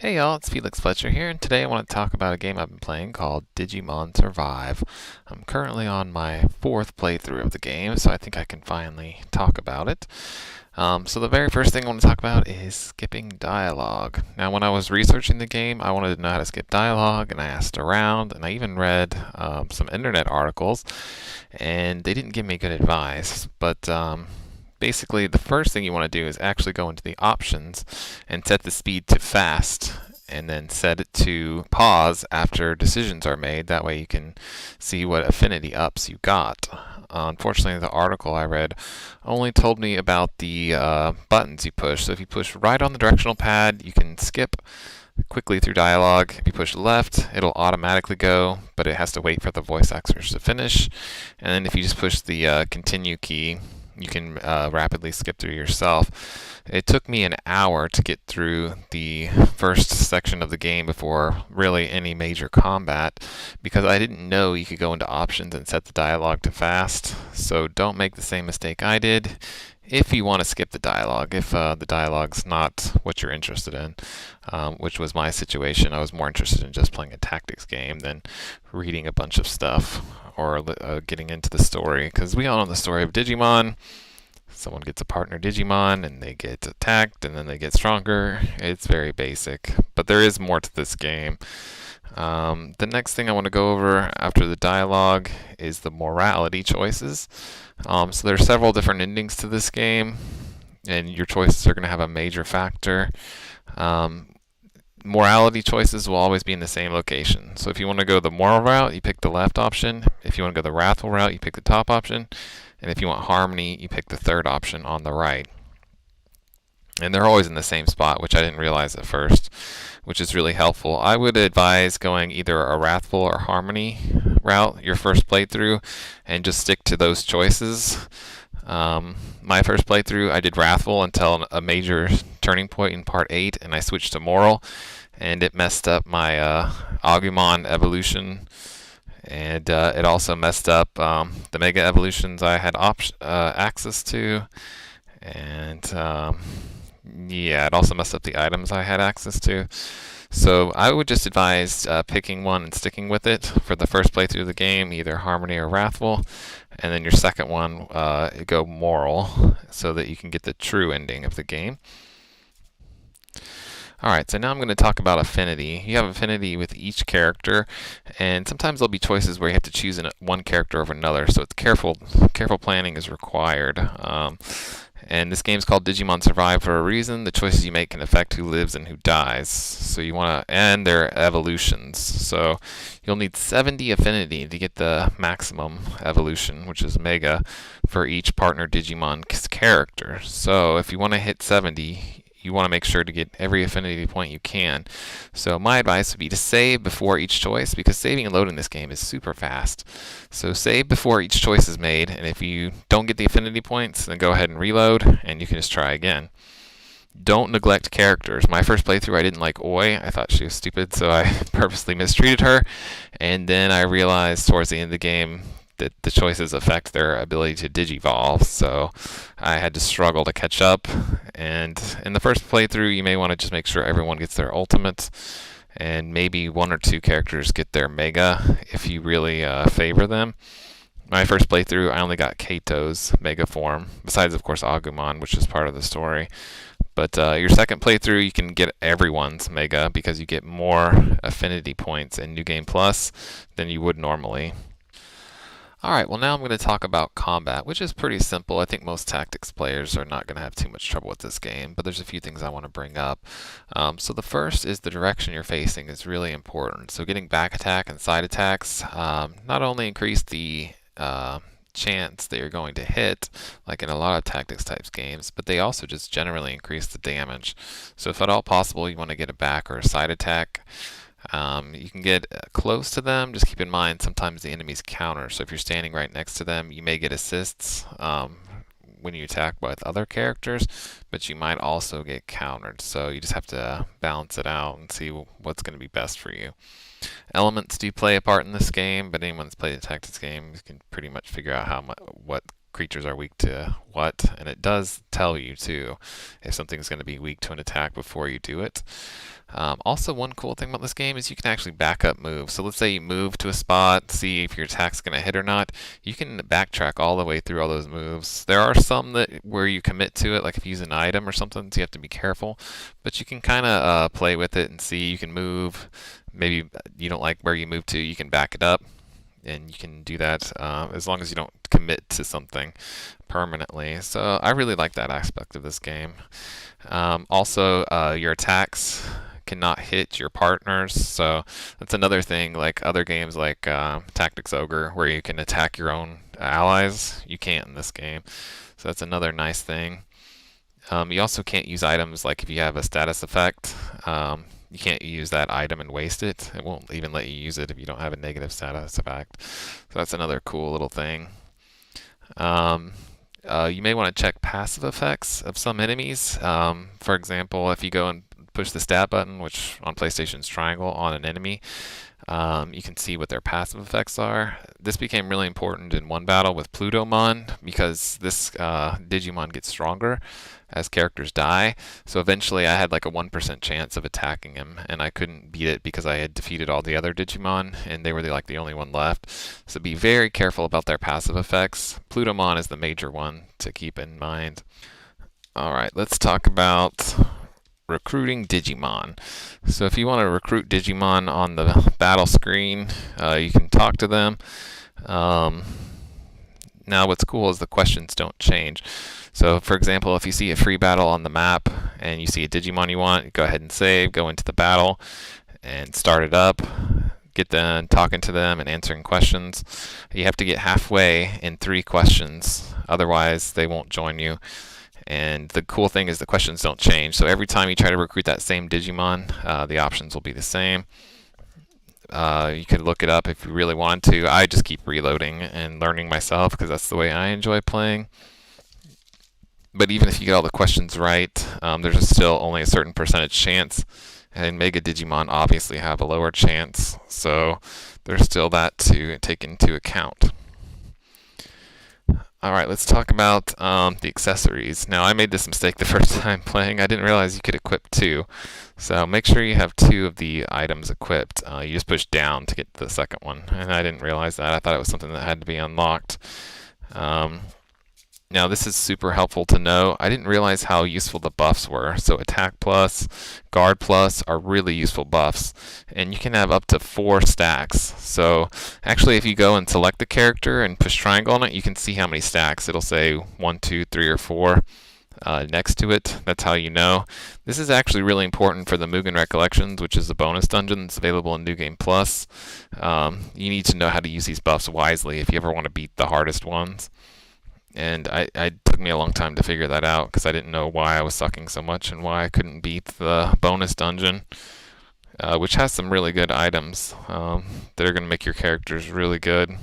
Hey y'all, it's Felix Fletcher here, and today I want to talk about a game I've been playing called Digimon Survive. I'm currently on my fourth playthrough of the game, so I think I can finally talk about it. So the very first thing I want to talk about is skipping dialogue. Now, when I was researching the game, I wanted to know how to skip dialogue, and I asked around, and I even read some internet articles, and they didn't give me good advice. But basically, the first thing you want to do is actually go into the options and set the speed to fast, and then set it to pause after decisions are made. That way you can see what affinity ups you got. Unfortunately, the article I read only told me about the buttons you push. So if you push right on the directional pad, you can skip quickly through dialogue. If you push left, it'll automatically go, but it has to wait for the voice actors to finish. And then if you just push the continue key, you can rapidly skip through yourself. It took me an hour to get through the first section of the game before really any major combat, because I didn't know you could go into options and set the dialogue to fast. So don't make the same mistake I did if you want to skip the dialogue, if the dialogue's not what you're interested in, which was my situation. I was more interested in just playing a tactics game than reading a bunch of stuff or getting into the story, because we all know the story of Digimon. Someone gets a partner Digimon and they get attacked and then they get stronger. It's very basic, but there is more to this game. The next thing I want to go over after the dialogue is the morality choices. So there are several different endings to this game, and your choices are going to have a major factor. Morality choices will always be in the same location. So if you want to go the moral route, you pick the left option. If you want to go the wrathful route, you pick the top option. And if you want harmony, you pick the third option on the right. And they're always in the same spot, which I didn't realize at first, which is really helpful. I would advise going either a wrathful or harmony route your first playthrough, and just stick to those choices. My first playthrough, I did wrathful until a major turning point in part 8, and I switched to moral, and it messed up my Agumon evolution, and it also messed up the Mega evolutions I had access to, and yeah, it also messed up the items I had access to. So I would just advise picking one and sticking with it for the first playthrough of the game, either Harmony or Wrathful, and then your second one go Moral, so that you can get the true ending of the game. Alright, so now I'm going to talk about affinity. You have affinity with each character, and sometimes there'll be choices where you have to choose one character over another, so it's careful planning is required. And this game's called Digimon Survive for a reason. The choices you make can affect who lives and who dies. So you want to, and their evolutions. So you'll need 70 affinity to get the maximum evolution, which is Mega, for each partner Digimon character. So if you want to hit 70, you want to make sure to get every affinity point you can. So my advice would be to save before each choice, because saving and loading this game is super fast. So save before each choice is made, and if you don't get the affinity points, then go ahead and reload, and you can just try again. Don't neglect characters. My first playthrough, I didn't like Oi. I thought she was stupid, so I purposely mistreated her. And then I realized towards the end of the game that the choices affect their ability to digivolve, so I had to struggle to catch up. And in the first playthrough, you may want to just make sure everyone gets their ultimates, and maybe one or two characters get their Mega if you really favor them. My first playthrough, I only got Kato's Mega form, besides, of course, Agumon, which is part of the story. But your second playthrough, you can get everyone's Mega, because you get more affinity points in New Game Plus than you would normally. Alright, well now I'm going to talk about combat, which is pretty simple. I think most tactics players are not going to have too much trouble with this game, but there's a few things I want to bring up. So the first is the direction you're facing is really important. So getting back attack and side attacks not only increase the chance that you're going to hit, like in a lot of tactics types games, but they also just generally increase the damage. So if at all possible, you want to get a back or a side attack. You can get close to them. Just keep in mind sometimes the enemies counter. So if you're standing right next to them, you may get assists when you attack with other characters, but you might also get countered. So you just have to balance it out and see what's going to be best for you. Elements do play a part in this game, but anyone that's played a tactics game can pretty much figure out what creatures are weak to what, and it does tell you too if something's going to be weak to an attack before you do it. Also, one cool thing about this game is you can actually back up moves. So let's say you move to a spot, see if your attack's going to hit or not. You can backtrack all the way through all those moves. There are some that where you commit to it, like if you use an item or something, so you have to be careful. But you can kind of play with it and see. You can move. Maybe you don't like where you move to, you can back it up. And you can do that as long as you don't commit to something permanently. So I really like that aspect of this game. Also, your attacks cannot hit your partners, so that's another thing. Like other games, like Tactics Ogre, where you can attack your own allies, you can't in this game. So that's another nice thing. You also can't use items like if you have a status effect. You can't use that item and waste it. It won't even let you use it if you don't have a negative status effect. So that's another cool little thing. You may want to check passive effects of some enemies. For example, if you go and push the stab button, which on PlayStation is triangle, on an enemy, you can see what their passive effects are. This became really important in one battle with Plutomon because this Digimon gets stronger as characters die. So eventually I had like a 1% chance of attacking him, and I couldn't beat it because I had defeated all the other Digimon, and they were like the only one left. So be very careful about their passive effects. Plutomon is the major one to keep in mind. Alright, let's talk about recruiting Digimon. So if you want to recruit Digimon on the battle screen, you can talk to them. Now what's cool is the questions don't change. So for example, if you see a free battle on the map and you see a Digimon you want, go ahead and save, go into the battle and start it up. Get done talking to them and answering questions. You have to get halfway in 3 questions, otherwise they won't join you. And the cool thing is the questions don't change. So every time you try to recruit that same Digimon, the options will be the same. You could look it up if you really want to. I just keep reloading and learning myself because that's the way I enjoy playing. But even if you get all the questions right, there's still only a certain percentage chance. And Mega Digimon obviously have a lower chance. So there's still that to take into account. Alright, let's talk about the accessories. Now, I made this mistake the first time playing. I didn't realize you could equip 2. So make sure you have 2 of the items equipped. You just push down to get the second one. And I didn't realize that. I thought it was something that had to be unlocked. Now this is super helpful to know. I didn't realize how useful the buffs were. So Attack Plus, Guard Plus are really useful buffs. And you can have up to 4 stacks. So actually if you go and select the character and push triangle on it, you can see how many stacks. It'll say 1, 2, 3, or 4 next to it. That's how you know. This is actually really important for the Mugen Recollections, which is the bonus dungeon that's available in New Game Plus. You need to know how to use these buffs wisely if you ever want to beat the hardest ones. And it took me a long time to figure that out because I didn't know why I was sucking so much and why I couldn't beat the bonus dungeon, which has some really good items that are going to make your characters really good.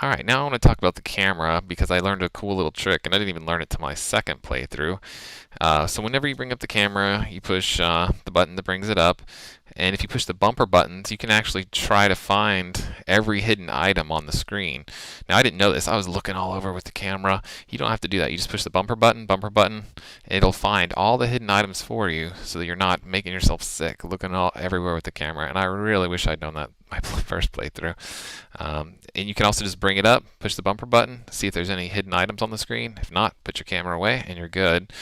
Alright, now I want to talk about the camera because I learned a cool little trick, and I didn't even learn it to my second playthrough. So whenever you bring up the camera, you push the button that brings it up, and if you push the bumper buttons, you can actually try to find every hidden item on the screen. Now, I didn't know this. I was looking all over with the camera. You don't have to do that. You just push the bumper button, and it'll find all the hidden items for you so that you're not making yourself sick looking everywhere with the camera. And I really wish I'd known that my first playthrough. And you can also just bring it up, push the bumper button, see if there's any hidden items on the screen. If not, put your camera away and you're good.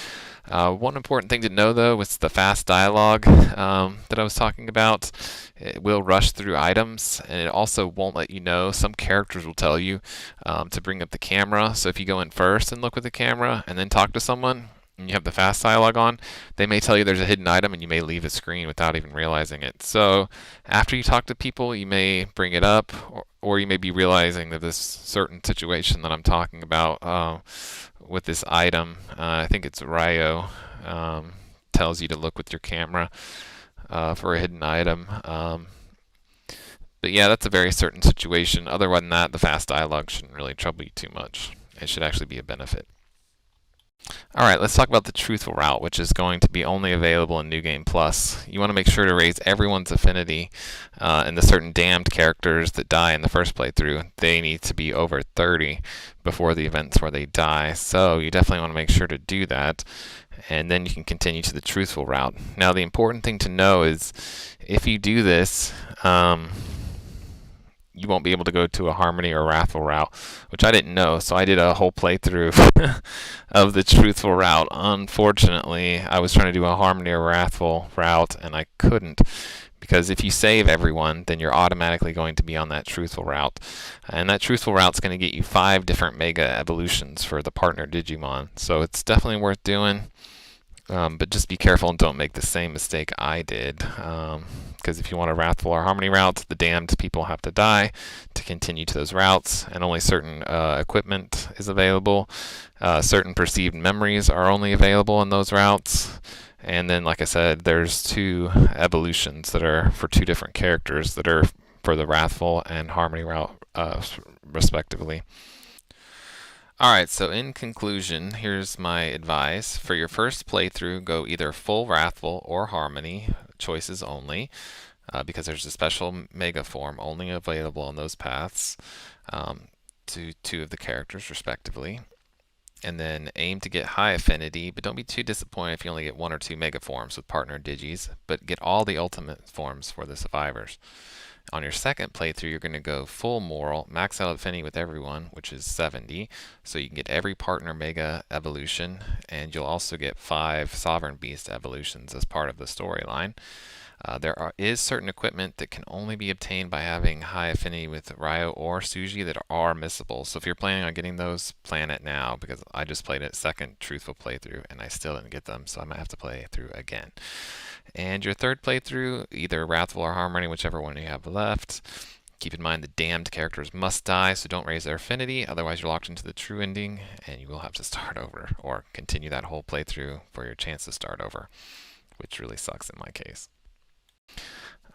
One important thing to know, though, was the fast dialogue that I was talking about. It will rush through items, and it also won't let you know. Some characters will tell you to bring up the camera. So if you go in first and look with the camera and then talk to someone, and you have the fast dialogue on, they may tell you there's a hidden item and you may leave the screen without even realizing it. So after you talk to people, you may bring it up, or you may be realizing that this certain situation that I'm talking about with this item, I think it's Ryo, tells you to look with your camera for a hidden item. But yeah, that's a very certain situation. Other than that, the fast dialogue shouldn't really trouble you too much. It should actually be a benefit. Alright, let's talk about the truthful route, which is going to be only available in New Game Plus. You want to make sure to raise everyone's affinity, and the certain damned characters that die in the first playthrough, they need to be over 30 before the events where they die. So you definitely want to make sure to do that, and then you can continue to the truthful route. Now, the important thing to know is if you do this, you won't be able to go to a Harmony or Wrathful route, which I didn't know. So I did a whole playthrough of the Truthful route. Unfortunately, I was trying to do a Harmony or Wrathful route, and I couldn't. Because if you save everyone, then you're automatically going to be on that Truthful route. And that Truthful route's going to get you 5 different Mega Evolutions for the partner Digimon. So it's definitely worth doing. But just be careful and don't make the same mistake I did. Because if you want a Wrathful or Harmony route, the damned people have to die to continue to those routes, and only certain equipment is available. Certain perceived memories are only available in those routes. And then, like I said, there's 2 evolutions that are for 2 different characters that are for the Wrathful and Harmony route, respectively. Alright, so in conclusion, here's my advice. For your first playthrough, go either full Wrathful or Harmony, choices only, because there's a special Mega form only available on those paths to 2 of the characters, respectively. And then aim to get high affinity, but don't be too disappointed if you only get 1 or 2 Mega forms with partner Digis, but get all the ultimate forms for the survivors. On your second playthrough, you're going to go full moral, max out affinity with everyone, which is 70, so you can get every partner Mega evolution, and you'll also get 5 Sovereign Beast evolutions as part of the storyline. Is certain equipment that can only be obtained by having high affinity with Ryo or Suji that are missable. So if you're planning on getting those, plan it now, because I just played a second truthful playthrough and I still didn't get them, so I might have to play through again. And your third playthrough, either Wrathful or Harmony, whichever one you have left. Keep in mind the damned characters must die, so don't raise their affinity, otherwise you're locked into the true ending and you will have to start over or continue that whole playthrough for your chance to start over, which really sucks in my case.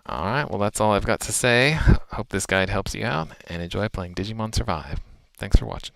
Alright, well that's all I've got to say. Hope this guide helps you out, and enjoy playing Digimon Survive. Thanks for watching.